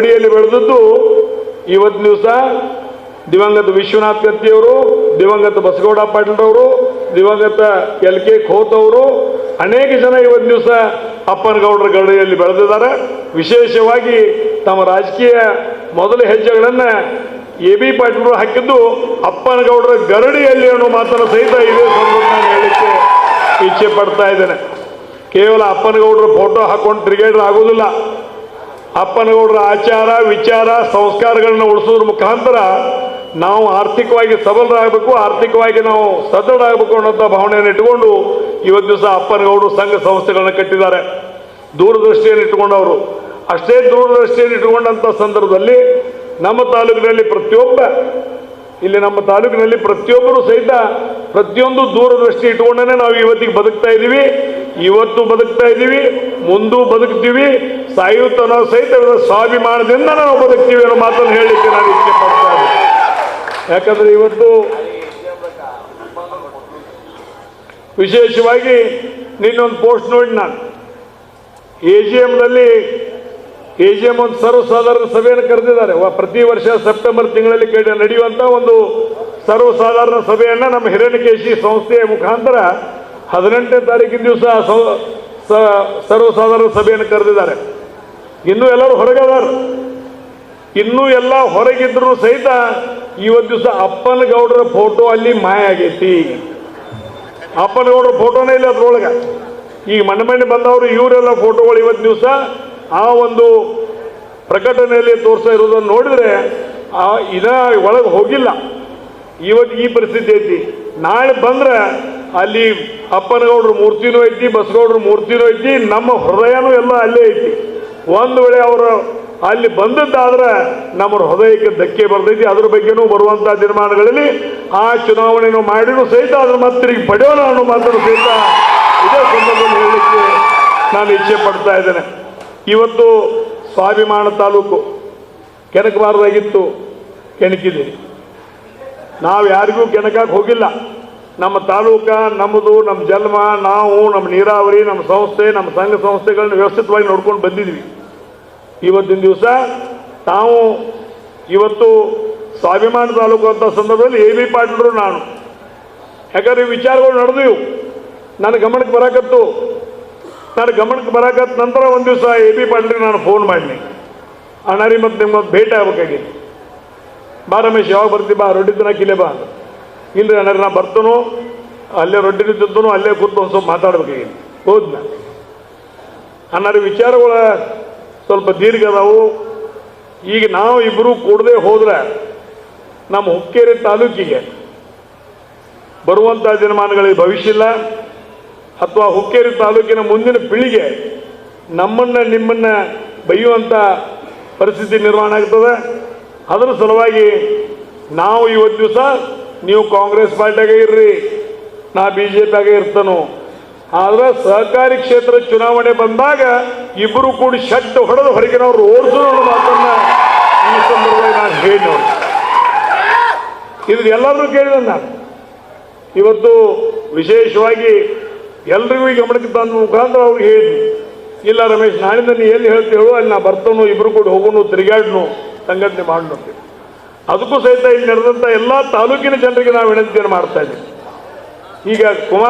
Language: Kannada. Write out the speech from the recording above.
ಅಡಿಯಲ್ಲಿ ಬೆಳೆದದ್ದು ಇವತ್ತು ದಿವಸ ದಿವಂಗತ ವಿಶ್ವನಾಥ್ ಕತ್ತಿಯವರು, ದಿವಂಗತ ಬಸಗೌಡ ಪಾಟೀಲ್ ಅವರು, ದಿವಂಗತ LK ಖೋತ್ ಅವರು, ಅನೇಕ ಜನ ಇವತ್ತು ದಿವಸ ಅಪ್ಪನಗೌಡರ ಗಡಿಯಲ್ಲಿ ಬೆಳೆದಿದ್ದಾರೆ. ವಿಶೇಷವಾಗಿ ತಮ್ಮ ರಾಜಕೀಯ ಮೊದಲ ಹೆಜ್ಜೆಗಳನ್ನು AB ಪಾಟೀಲ್ ಹಾಕಿದ್ದು ಅಪ್ಪನಗೌಡರ ಗರಡಿಯಲ್ಲಿ ಅನ್ನೋ ಮಾತನ್ನು ಸಹಿತ ಇದೇ ಸಂದರ್ಭದಲ್ಲಿ ಹೇಳಲಿಕ್ಕೆ ಇಚ್ಛೆ ಪಡ್ತಾ ಇದ್ದೇನೆ. ಕೇವಲ ಅಪ್ಪನಗೌಡರ ಫೋಟೋ ಹಾಕೊಂಡು ತಿರುಗೇಡ್ರ್ ಆಗೋದಿಲ್ಲ. ಅಪ್ಪನಗೌಡರ ಆಚಾರ ವಿಚಾರ ಸಂಸ್ಕಾರಗಳನ್ನ ಉಳಿಸೋದ್ರ ಮುಖಾಂತರ ನಾವು ಆರ್ಥಿಕವಾಗಿ ಸಬಲರಾಗಬೇಕು, ಆರ್ಥಿಕವಾಗಿ ನಾವು ಸದೃಢ ಆಗಬೇಕು ಅನ್ನೋಂಥ ಭಾವನೆಯನ್ನು ಇಟ್ಟುಕೊಂಡು ಇವತ್ತು ದಿವಸ ಅಪ್ಪನಗೌಡರು ಸಂಘ ಸಂಸ್ಥೆಗಳನ್ನ ಕಟ್ಟಿದ್ದಾರೆ. ದೂರದೃಷ್ಟಿಯನ್ನು ಇಟ್ಟುಕೊಂಡವರು. ಅಷ್ಟೇ ದೂರದೃಷ್ಟಿಯನ್ನು ಇಟ್ಟುಕೊಂಡಂಥ ಸಂದರ್ಭದಲ್ಲಿ ನಮ್ಮ ತಾಲೂಕಿನಲ್ಲಿ ಪ್ರತಿಯೊಬ್ಬರು ಸಹಿತ ಪ್ರತಿಯೊಂದು ದೂರದೃಷ್ಟಿ ಇಟ್ಟುಕೊಂಡೇ ನಾವು ಇವತ್ತಿಗೆ ಬದುಕ್ತಾ ಇದ್ದೀವಿ. ಇವತ್ತು ಬದುಕ್ತಾ ಇದ್ದೀವಿ, ಮುಂದೂ ಬದುಕ್ತೀವಿ, ಸಾಯುತ್ತನೋ ಸಹಿತ ಸ್ವಾಭಿಮಾನದಿಂದ ನಾವು ಬದುಕ್ತೀವಿ ಅನ್ನೋ ಮಾತನ್ನು ಹೇಳಲಿಕ್ಕೆ ನಾನು ಇಚ್ಛೆ ಪಡ್ತಾ ಇದ್ದೀನಿ. ಯಾಕಂದ್ರೆ ಇವತ್ತು ವಿಶೇಷವಾಗಿ ನಿನ್ನೊಂದು ಪೋಸ್ಟ್ ನೋಡಿ, ನಾನು AGM ಒಂದು ಸರ್ವಸಾಧಾರಣ ಸಭೆಯನ್ನು ಕರೆದಿದ್ದಾರೆ. ಪ್ರತಿ ವರ್ಷ ಸೆಪ್ಟೆಂಬರ್ ತಿಂಗಳಲ್ಲಿ ನಡೆಯುವಂಥ ಒಂದು ಸರ್ವಸಾಧಾರಣ ಸಭೆಯನ್ನು ನಮ್ಮ ಹಿರಣ್ಯಕೇಶಿ ಸಂಸ್ಥೆಯ ಮುಖಾಂತರ 18ನೇ ತಾರೀಕಿನ ದಿವಸ ಸರ್ವಸಾಧಾರಣ ಸಭೆಯನ್ನು ಕರೆದಿದ್ದಾರೆ. ಇನ್ನೂ ಎಲ್ಲರೂ ಹೊರಗದಾರ. ಇನ್ನೂ ಎಲ್ಲ ಹೊರಗಿದ್ರು ಸಹಿತ ಇವತ್ತು ದಿವಸ ಅಪ್ಪನಗೌಡರ ಫೋಟೋ ಅಲ್ಲಿ ಮಾಯ ಆಗೈತಿ. ಅಪ್ಪನಗೌಡರ ಫೋಟೋನೇ ಇಲ್ಲ ಅದ್ರೊಳಗೆ. ಈಗ ಮಣ್ಣೆ ಬಂದವರು ಇವರೆಲ್ಲ ಫೋಟೋಗಳು ಇವತ್ತು ದಿವಸ ಆ ಒಂದು ಪ್ರಕಟಣೆಯಲ್ಲಿ ತೋರಿಸ್ತಾ ಇರೋದನ್ನು ನೋಡಿದ್ರೆ ಇದ ಒಳಗೆ ಹೋಗಿಲ್ಲ. ಇವತ್ತು ಈ ಪರಿಸ್ಥಿತಿ ಐತಿ. ನಾಳೆ ಬಂದ್ರೆ ಅಲ್ಲಿ ಅಪ್ಪನಗೌಡ್ರ ಮೂರ್ತಿನೂ ಐತಿ, ಬಸಗೌಡ್ರ ಮೂರ್ತಿನೂ ಐತಿ, ನಮ್ಮ ಹೃದಯನೂ ಎಲ್ಲ ಅಲ್ಲೇ ಐತಿ. ಒಂದು ವೇಳೆ ಅವರು ಅಲ್ಲಿ ಬಂದದ್ದಾದ್ರೆ ನಮ್ಮ ಹೃದಯಕ್ಕೆ ಧಕ್ಕೆ ಬರ್ತೈತಿ. ಅದ್ರ ಬಗ್ಗೆನೂ ಬರುವಂತಹ ದಿನಮಾನಗಳಲ್ಲಿ ಆ ಚುನಾವಣೆಯನ್ನು ಮಾಡಿನೂ ಸಹಿತ ಅದ್ರ ಮತ್ತೆ ತಿರುಗಿ ಪಡೆಯೋಣ ಅನ್ನೋ ಮಾತನ್ನು ಸಹಿತ ಇದೇ ಸಂದರ್ಭದಲ್ಲಿ ಹೇಳಲಿಕ್ಕೆ ನಾನು ಇಚ್ಛೆ ಪಡ್ತಾ ಇದ್ದೇನೆ. ಇವತ್ತು ಸ್ವಾಭಿಮಾನ ತಾಲೂಕು ಕೆಣಕಬಾರ್ದಾಗಿತ್ತು, ಕೆಣಕಿದ್ದೀರಿ. ನಾವು ಯಾರಿಗೂ ಕೆಣಕಕ್ಕೆ ಹೋಗಿಲ್ಲ. ನಮ್ಮ ತಾಲೂಕ ನಮ್ಮದು, ನಮ್ಮ ಜನ್ಮ, ನಾವು ನಮ್ಮ ನೀರಾವರಿ, ನಮ್ಮ ಸಂಸ್ಥೆ, ನಮ್ಮ ಸಂಘ ಸಂಸ್ಥೆಗಳನ್ನ ವ್ಯವಸ್ಥಿತವಾಗಿ ನೋಡ್ಕೊಂಡು ಬಂದಿದ್ವಿ. ಇವತ್ತಿನ ದಿವಸ ತಾವು ಇವತ್ತು ಸ್ವಾಭಿಮಾನ ತಾಲೂಕು ಅಂತ ಸಂದರ್ಭದಲ್ಲಿ AB ಪಾಟೀಲರು ನಾನು, ಯಾಕಂದ್ರೆ ಈ ವಿಚಾರಗಳು ನಡೆದಿವು, ನನ್ನ ಗಮನಕ್ಕೆ ಬರಾಕತ್ತ ನಂತರ ಒಂದು ದಿವಸ AB ಪಾಟೀಲ್ರಿಗೆ ನಾನು ಫೋನ್ ಮಾಡಿನಿ. ಅಣ್ಣಾರಿ ಮತ್ತು ನಿಮ್ಮೊಂದು ಭೇಟಿ ಆಗ್ಬೇಕಾಗಿತ್ತು. ಬಾ ರಮೇಶ್, ಯಾವಾಗ ಬರ್ತೀವಿ, ಬಾ ರೊಟ್ಟಿ ತಿನ್ನಕ್ಕೆ ಇಲ್ಲೇ ಬಾ. ಇಲ್ಲರಿ ಅಣ್ಣಾರಿ ನಾ ಬರ್ತನೋ, ಅಲ್ಲೇ ರೊಟ್ಟಿ ತಿಂತನೋ, ಅಲ್ಲೇ ಕೂತು ಒಂದು ಸ್ವಲ್ಪ ಮಾತಾಡ್ಬೇಕಾಗಿತ್ತು. ಹೋದ್ನ ಅಣ್ಣಾರಿ ವಿಚಾರಗಳ ಸ್ವಲ್ಪ ದೀರ್ಘ ಅದಾವು. ಈಗ ನಾವು ಇಬ್ಬರು ಕೂಡದೆ ಹೋದ್ರೆ ನಮ್ಮ ಹುಕ್ಕೇರಿ ತಾಲೂಕಿಗೆ ಬರುವಂಥ ದಿನಮಾನಗಳಿಗೆ ಭವಿಷ್ಯ ಇಲ್ಲ, ಅಥವಾ ಹುಕ್ಕೇರಿ ತಾಲೂಕಿನ ಮುಂದಿನ ಪೀಳಿಗೆ ನಿಮ್ಮನ್ನ ಬೈಯುವಂಥ ಪರಿಸ್ಥಿತಿ ನಿರ್ಮಾಣ ಆಗ್ತದೆ. ಅದರ ಸಲುವಾಗಿ ನಾವು ಇವತ್ತು ದಿವಸ ನೀವು ಕಾಂಗ್ರೆಸ್ ಪಾರ್ಟಿಯಾಗ ಇರ್ರಿ, ನಾ BJP ಇರ್ತಾನೋ, ಆದ್ರೆ ಸಹಕಾರಿ ಕ್ಷೇತ್ರ ಚುನಾವಣೆ ಬಂದಾಗ ಇಬ್ಬರು ಕೂಡಿ ಶಟ್ ಹೊಡೆದು ಹೊರಗಿನವ್ರು ಓಡಿಸೋಣ ಮಾತನ್ನ ಈ ಸಂದರ್ಭದಲ್ಲಿ ನಾನು ಹೇಳಿ ನೋಡಿ. ಇದು ಎಲ್ಲರೂ ಕೇಳಿದ ನಾನು ಇವತ್ತು ವಿಶೇಷವಾಗಿ ಎಲ್ರಿಗೂ ಈ ಗಮನಕ್ಕೆ ತಂದ ಮುಖಾಂತರ ಅವ್ರಿಗೆ ಹೇಳಿದ್ವಿ. ಇಲ್ಲ ರಮೇಶ್, ನಾಳಿಂದ ನೀ ಎಲ್ಲಿ ಹೇಳ್ತೀವೋ ಅಲ್ಲಿ ನಾ ಬರ್ತಾನೋ, ಇಬ್ರು ಕೂಡ ಹೋಗೋಣ, ತಿರುಗಾಡ್ನು, ಸಂಘಟನೆ ಮಾಡೋಣ. ಅದಕ್ಕೂ ಸಹಿತ ಇಲ್ಲಿ ನಡೆದಂಥ ಎಲ್ಲ ತಾಲೂಕಿನ ಜನರಿಗೆ ನಾವು ವಿನಂತಿಯನ್ನು ಮಾಡ್ತಾ ಇದ್ದೀವಿ. ಈಗ ಕುಮಾರ್